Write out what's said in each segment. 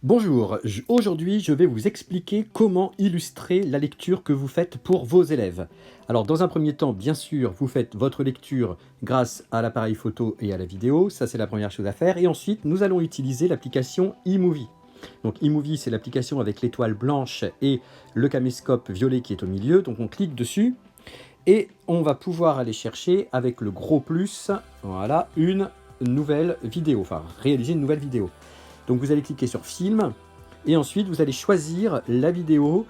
Bonjour, aujourd'hui je vais vous expliquer comment illustrer la lecture que vous faites pour vos élèves. Alors dans un premier temps, bien sûr, vous faites votre lecture grâce à l'appareil photo et à la vidéo, ça c'est la première chose à faire, et ensuite nous allons utiliser l'application eMovie. Donc eMovie, c'est l'application avec l'étoile blanche et le caméscope violet qui est au milieu, donc on clique dessus et on va pouvoir aller chercher avec le gros plus, voilà, une nouvelle vidéo, enfin réaliser une nouvelle vidéo. Donc vous allez cliquer sur film et ensuite vous allez choisir la vidéo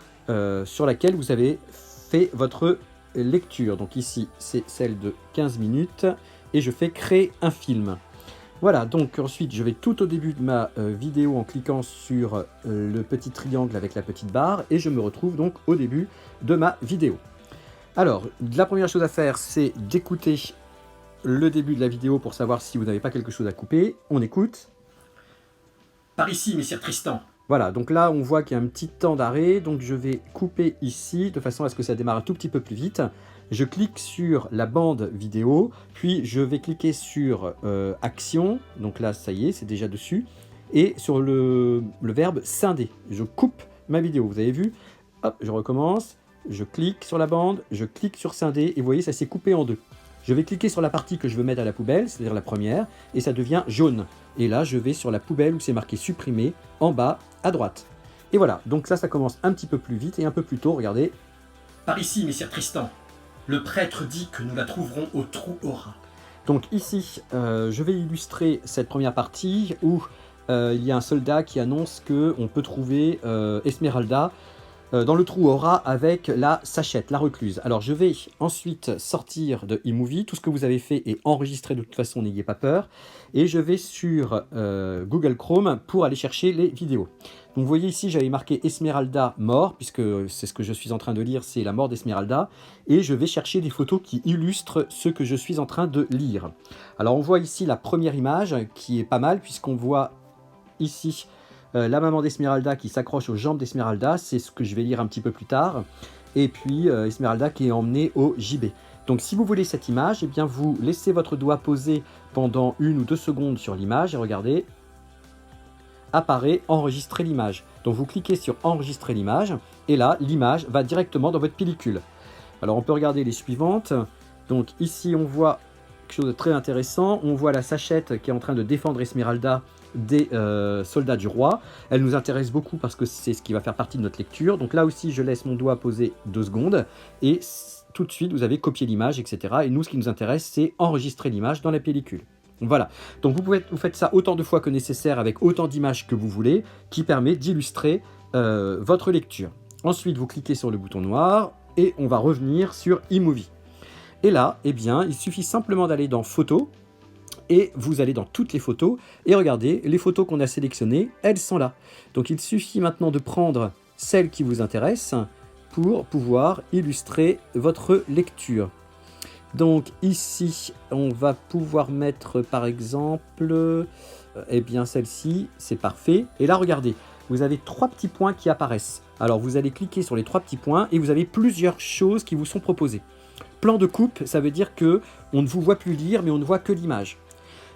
sur laquelle vous avez fait votre lecture. Donc ici c'est celle de 15 minutes et je fais créer un film. Voilà, donc ensuite je vais tout au début de ma vidéo en cliquant sur le petit triangle avec la petite barre et je me retrouve donc au début de ma vidéo. Alors, la première chose à faire, c'est d'écouter le début de la vidéo pour savoir si vous n'avez pas quelque chose à couper. On écoute. Par ici, messire Tristan. Voilà, donc là on voit qu'il y a un petit temps d'arrêt, donc je vais couper ici de façon à ce que ça démarre un tout petit peu plus vite. Je clique sur la bande vidéo, puis je vais cliquer sur action, donc là ça y est, c'est déjà dessus, et sur le verbe scinder. Je coupe ma vidéo, vous avez vu, hop, je recommence, je clique sur la bande, je clique sur scinder, et vous voyez ça s'est coupé en deux. Je vais cliquer sur la partie que je veux mettre à la poubelle, c'est-à-dire la première, et ça devient jaune. Et là, je vais sur la poubelle où c'est marqué supprimer, en bas, à droite. Et voilà, donc là, ça commence un petit peu plus vite et un peu plus tôt, regardez. Par ici, messire Tristan. Le prêtre dit que nous la trouverons au trou aux rats. Donc ici, je vais illustrer cette première partie où il y a un soldat qui annonce qu'on peut trouver Esmeralda dans le trou au rat avec la sachette, la recluse. Alors je vais ensuite sortir de eMovie, tout ce que vous avez fait est enregistré de toute façon, n'ayez pas peur, et je vais sur Google Chrome pour aller chercher les vidéos. Donc vous voyez ici, j'avais marqué Esmeralda mort, puisque c'est ce que je suis en train de lire, c'est la mort d'Esmeralda, et je vais chercher des photos qui illustrent ce que je suis en train de lire. Alors on voit ici la première image, qui est pas mal, puisqu'on voit ici la maman d'Esmeralda qui s'accroche aux jambes d'Esmeralda, c'est ce que je vais lire un petit peu plus tard, et puis Esmeralda qui est emmenée au gibet. Donc si vous voulez cette image, eh bien vous laissez votre doigt posé pendant 1 ou 2 secondes sur l'image, et regardez, apparaît enregistrer l'image. Donc vous cliquez sur enregistrer l'image, et là l'image va directement dans votre pellicule. Alors on peut regarder les suivantes. Donc ici on voit quelque chose de très intéressant, on voit la sachette qui est en train de défendre Esmeralda des soldats du roi. Elle nous intéresse beaucoup parce que c'est ce qui va faire partie de notre lecture. Donc là aussi, je laisse mon doigt poser 2 secondes et tout de suite, vous avez copié l'image, etc. Et nous, ce qui nous intéresse, c'est enregistrer l'image dans la pellicule. Voilà, donc vous faites ça autant de fois que nécessaire avec autant d'images que vous voulez, qui permet d'illustrer votre lecture. Ensuite, vous cliquez sur le bouton noir et on va revenir sur eMovie. Et là, eh bien, il suffit simplement d'aller dans Photos, et vous allez dans toutes les photos, et regardez, les photos qu'on a sélectionnées, elles sont là. Donc il suffit maintenant de prendre celles qui vous intéressent pour pouvoir illustrer votre lecture. Donc ici, on va pouvoir mettre par exemple, eh bien celle-ci, c'est parfait. Et là, regardez, vous avez 3 petits points qui apparaissent. Alors vous allez cliquer sur les 3 petits points et vous avez plusieurs choses qui vous sont proposées. Plan de coupe, ça veut dire que on ne vous voit plus lire, mais on ne voit que l'image.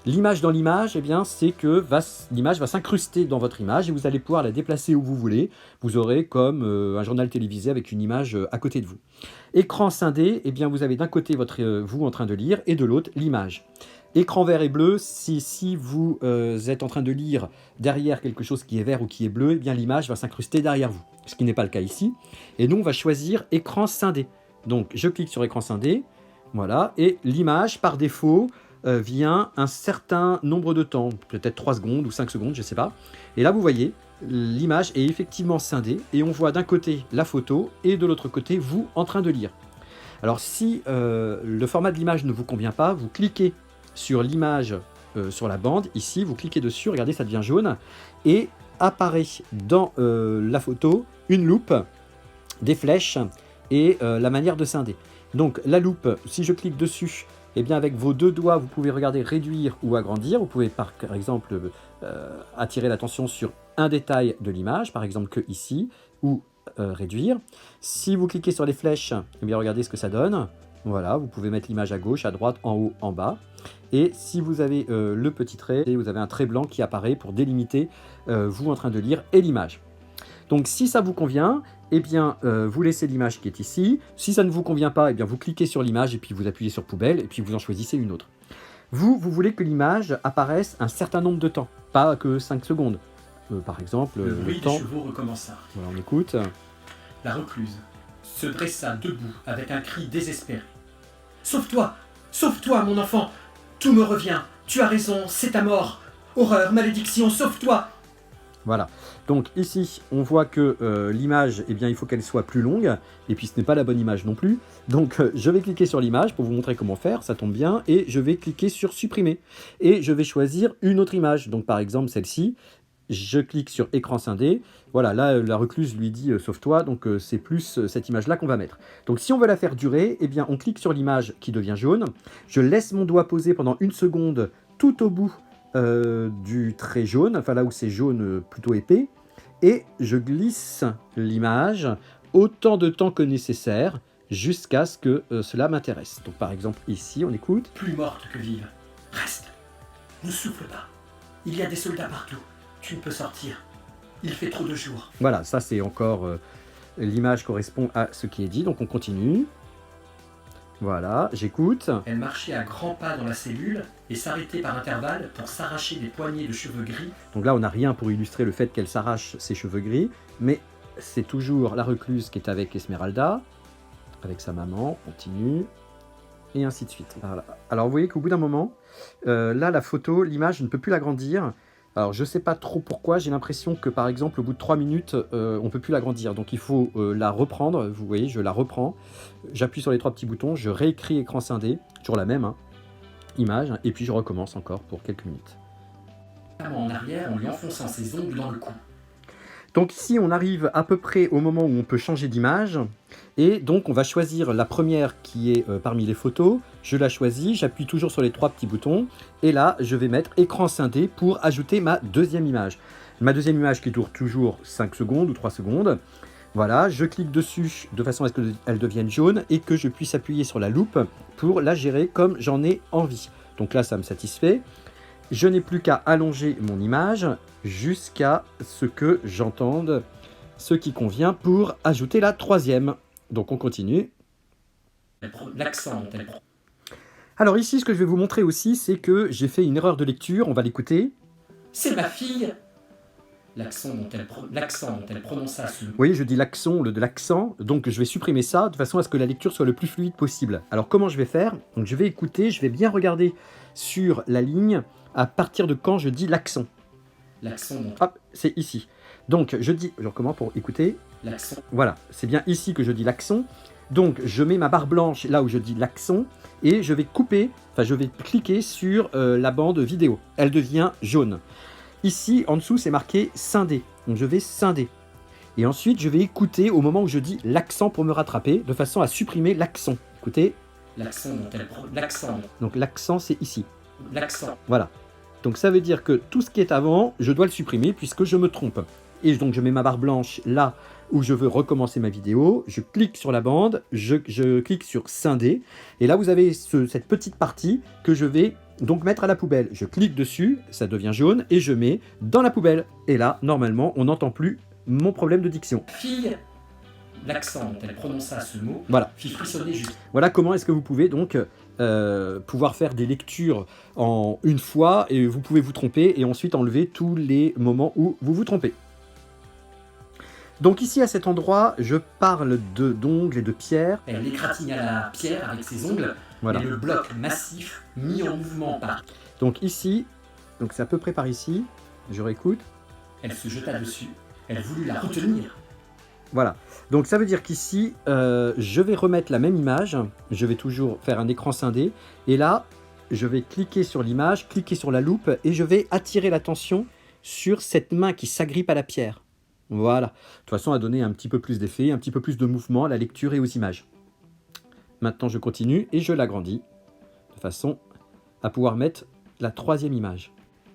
L'image dans l'image, eh bien, c'est que l'image va s'incruster dans votre image et vous allez pouvoir la déplacer où vous voulez. Vous aurez comme un journal télévisé avec une image à côté de vous. Écran scindé, eh bien, vous avez d'un côté vous en train de lire et de l'autre l'image. Écran vert et bleu, si vous êtes en train de lire derrière quelque chose qui est vert ou qui est bleu, eh bien l'image va s'incruster derrière vous, ce qui n'est pas le cas ici. Et nous, on va choisir écran scindé. Donc, je clique sur écran scindé, voilà, et l'image, par défaut, vient un certain nombre de temps, peut-être 3 secondes ou 5 secondes, je ne sais pas. Et là, vous voyez, l'image est effectivement scindée et on voit d'un côté la photo et de l'autre côté, vous en train de lire. Alors, si le format de l'image ne vous convient pas, vous cliquez sur l'image sur la bande, ici, vous cliquez dessus, regardez, ça devient jaune, et apparaît dans la photo une loupe, des flèches et la manière de scinder. Donc la loupe, si je clique dessus, eh bien avec vos 2 doigts, vous pouvez regarder réduire ou agrandir. Vous pouvez par exemple attirer l'attention sur un détail de l'image, par exemple que ici, ou réduire. Si vous cliquez sur les flèches, eh bien regardez ce que ça donne. Voilà, vous pouvez mettre l'image à gauche, à droite, en haut, en bas. Et si vous avez le petit trait, et vous avez un trait blanc qui apparaît pour délimiter vous en train de lire et l'image. Donc si ça vous convient, eh bien vous laissez l'image qui est ici. Si ça ne vous convient pas, eh bien vous cliquez sur l'image et puis vous appuyez sur poubelle et puis vous en choisissez une autre. Vous voulez que l'image apparaisse un certain nombre de temps, pas que 5 secondes. Par exemple, Le bruit le des temps. chevaux recommença. Voilà, on écoute. La recluse se dressa debout avec un cri désespéré. Sauve-toi! Sauve-toi, mon enfant! Tout me revient! Tu as raison, c'est ta mort! Horreur, malédiction, sauve-toi! Voilà. Donc ici, on voit que l'image, eh bien, il faut qu'elle soit plus longue. Et puis ce n'est pas la bonne image non plus. Donc je vais cliquer sur l'image pour vous montrer comment faire. Ça tombe bien. Et je vais cliquer sur supprimer. Et je vais choisir une autre image. Donc par exemple celle-ci. Je clique sur écran scindé. Voilà, là la recluse lui dit sauve-toi. Donc c'est plus cette image-là qu'on va mettre. Donc si on veut la faire durer, eh bien on clique sur l'image qui devient jaune. Je laisse mon doigt poser pendant 1 seconde tout au bout du trait jaune, enfin là où c'est jaune plutôt épais, et je glisse l'image autant de temps que nécessaire jusqu'à ce que cela m'intéresse. Donc par exemple ici, on écoute. Plus morte que vive. Reste. Ne souffle pas. Il y a des soldats partout. Tu ne peux sortir. Il fait trop de jours. Voilà, ça c'est encore l'image correspond à ce qui est dit, donc on continue. Voilà, j'écoute. Elle marchait à grands pas dans la cellule et s'arrêtait par intervalles pour s'arracher des poignées de cheveux gris. Donc là, on n'a rien pour illustrer le fait qu'elle s'arrache ses cheveux gris, mais c'est toujours la recluse qui est avec Esmeralda, avec sa maman, continue, et ainsi de suite. Voilà. Alors vous voyez qu'au bout d'un moment, là, la photo, l'image, je ne peux plus l'agrandir. Alors je ne sais pas trop pourquoi, j'ai l'impression que par exemple au bout de 3 minutes, on ne peut plus l'agrandir. Donc il faut la reprendre, vous voyez, je la reprends, j'appuie sur les 3 petits boutons, je réécris écran scindé, toujours la même image, et puis je recommence encore pour quelques minutes. En arrière en lui enfonçant ses ongles dans le cou. Donc ici on arrive à peu près au moment où on peut changer d'image, et donc on va choisir la première qui est parmi les photos. Je la choisis, j'appuie toujours sur les 3 petits boutons, et là je vais mettre écran scindé pour ajouter ma deuxième image. Ma deuxième image qui dure toujours 5 secondes ou 3 secondes. Voilà, je clique dessus de façon à ce qu'elle devienne jaune et que je puisse appuyer sur la loupe pour la gérer comme j'en ai envie. Donc là ça me satisfait. Je n'ai plus qu'à allonger mon image jusqu'à ce que j'entende ce qui convient pour ajouter la troisième. Donc on continue. L'accent dont elle prend. Alors ici, ce que je vais vous montrer aussi, c'est que j'ai fait une erreur de lecture. On va l'écouter. C'est ma fille. L'accent dont elle prononça ce mot. Vous voyez, je dis l'accent, de l'accent, donc je vais supprimer ça de façon à ce que la lecture soit le plus fluide possible. Alors comment je vais faire? Donc je vais écouter, je vais bien regarder sur la ligne à partir de quand je dis l'accent. L'accent dont... Hop, c'est ici. Donc je dis, je recommence pour écouter. L'accent. Voilà, c'est bien ici que je dis l'accent. Donc je mets ma barre blanche là où je dis l'accent et je vais couper, enfin je vais cliquer sur la bande vidéo. Elle devient jaune. Ici, en dessous, c'est marqué scindé. Donc je vais scinder. Et ensuite, je vais écouter au moment où je dis l'accent pour me rattraper, de façon à supprimer l'accent. Écoutez. L'accent dont elle prend. L'accent. Donc l'accent, c'est ici. L'accent. Voilà. Donc ça veut dire que tout ce qui est avant, je dois le supprimer puisque je me trompe. Et donc je mets ma barre blanche là où je veux recommencer ma vidéo. Je clique sur la bande, je clique sur scinder. Et là, vous avez cette petite partie que je vais donc mettre à la poubelle. Je clique dessus, ça devient jaune et je mets dans la poubelle. Et là, normalement, on n'entend plus mon problème de diction. Fille. L'accent dont elle prononça ce mot. Voilà. Fit frissonner juste. Voilà comment est-ce que vous pouvez donc pouvoir faire des lectures en une fois et vous pouvez vous tromper et ensuite enlever tous les moments où vous vous trompez. Donc ici à cet endroit, je parle d'ongles et de pierres. Elle égratigna la pierre avec ses ongles. Voilà. Et le bloc massif mis en mouvement par... Donc ici, donc c'est à peu près par ici, je réécoute. Elle se jeta dessus. Elle voulut la retenir. Voilà, donc ça veut dire qu'ici, je vais remettre la même image, je vais toujours faire un écran scindé, et là, je vais cliquer sur l'image, cliquer sur la loupe, et je vais attirer l'attention sur cette main qui s'agrippe à la pierre. Voilà, de toute façon, à donner un petit peu plus d'effet, un petit peu plus de mouvement à la lecture et aux images. Maintenant, je continue et je l'agrandis, de façon à pouvoir mettre la troisième image.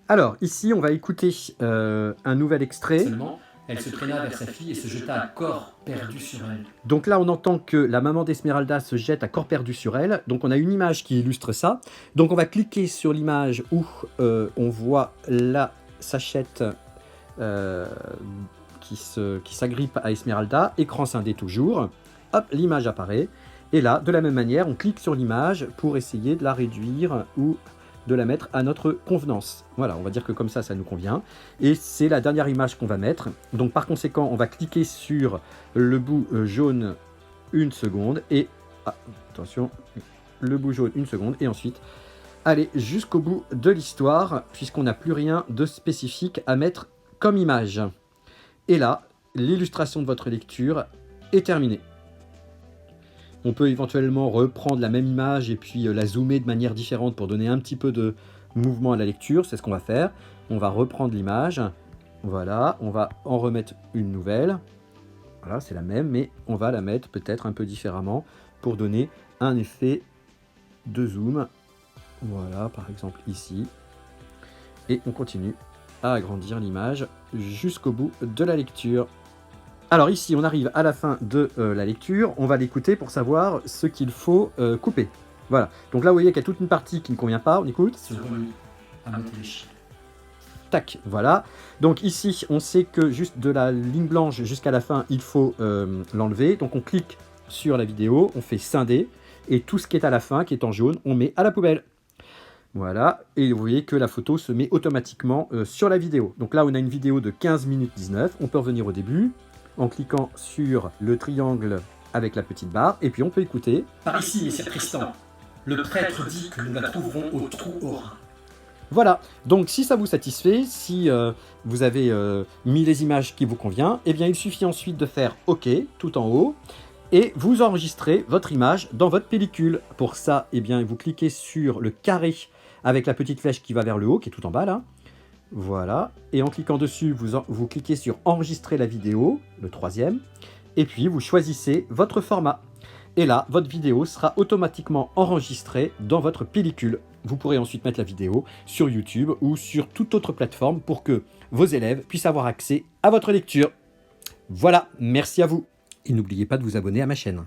Alors, ici, on va écouter un nouvel extrait. Seulement, Elle se traîna vers sa fille et se jeta à corps perdu sur elle. Donc là, on entend que la maman d'Esmeralda se jette à corps perdu sur elle. Donc on a une image qui illustre ça. Donc on va cliquer sur l'image où on voit la sachette qui s'agrippe à Esmeralda, écran scindé toujours. Hop, l'image apparaît. Et là, de la même manière, on clique sur l'image pour essayer de la réduire ou de la mettre à notre convenance. Voilà, on va dire que comme ça nous convient. Et c'est la dernière image qu'on va mettre. Donc par conséquent, on va cliquer sur le bout jaune 1 seconde et... attention, le bout jaune 1 seconde et ensuite aller jusqu'au bout de l'histoire puisqu'on n'a plus rien de spécifique à mettre comme image. Et là, l'illustration de votre lecture est terminée. On peut éventuellement reprendre la même image et puis la zoomer de manière différente pour donner un petit peu de mouvement à la lecture. C'est ce qu'on va faire. On va reprendre l'image. Voilà, on va en remettre une nouvelle. Voilà, c'est la même, mais on va la mettre peut-être un peu différemment pour donner un effet de zoom. Voilà, par exemple ici. Et on continue à agrandir l'image jusqu'au bout de la lecture. Alors ici, on arrive à la fin de la lecture, on va l'écouter pour savoir ce qu'il faut couper. Voilà, donc là vous voyez qu'il y a toute une partie qui ne convient pas, on écoute. Se remit à monter les chiens. Tac, voilà. Donc ici, on sait que juste de la ligne blanche jusqu'à la fin, il faut l'enlever. Donc on clique sur la vidéo, on fait scinder, et tout ce qui est à la fin, qui est en jaune, on met à la poubelle. Voilà, et vous voyez que la photo se met automatiquement sur la vidéo. Donc là, on a une vidéo de 15 minutes 19, on peut revenir au début, en cliquant sur le triangle avec la petite barre, et puis on peut écouter. Par ici, messire Tristan, le prêtre dit que nous la trouverons au trou au Rhin. Voilà, donc si ça vous satisfait, si vous avez mis les images qui vous conviennent, eh bien il suffit ensuite de faire OK tout en haut, et vous enregistrez votre image dans votre pellicule. Pour ça, eh bien vous cliquez sur le carré avec la petite flèche qui va vers le haut, qui est tout en bas là. Voilà, et en cliquant dessus, vous cliquez sur enregistrer la vidéo, le troisième, et puis vous choisissez votre format. Et là, votre vidéo sera automatiquement enregistrée dans votre pellicule. Vous pourrez ensuite mettre la vidéo sur YouTube ou sur toute autre plateforme pour que vos élèves puissent avoir accès à votre lecture. Voilà, merci à vous. Et n'oubliez pas de vous abonner à ma chaîne.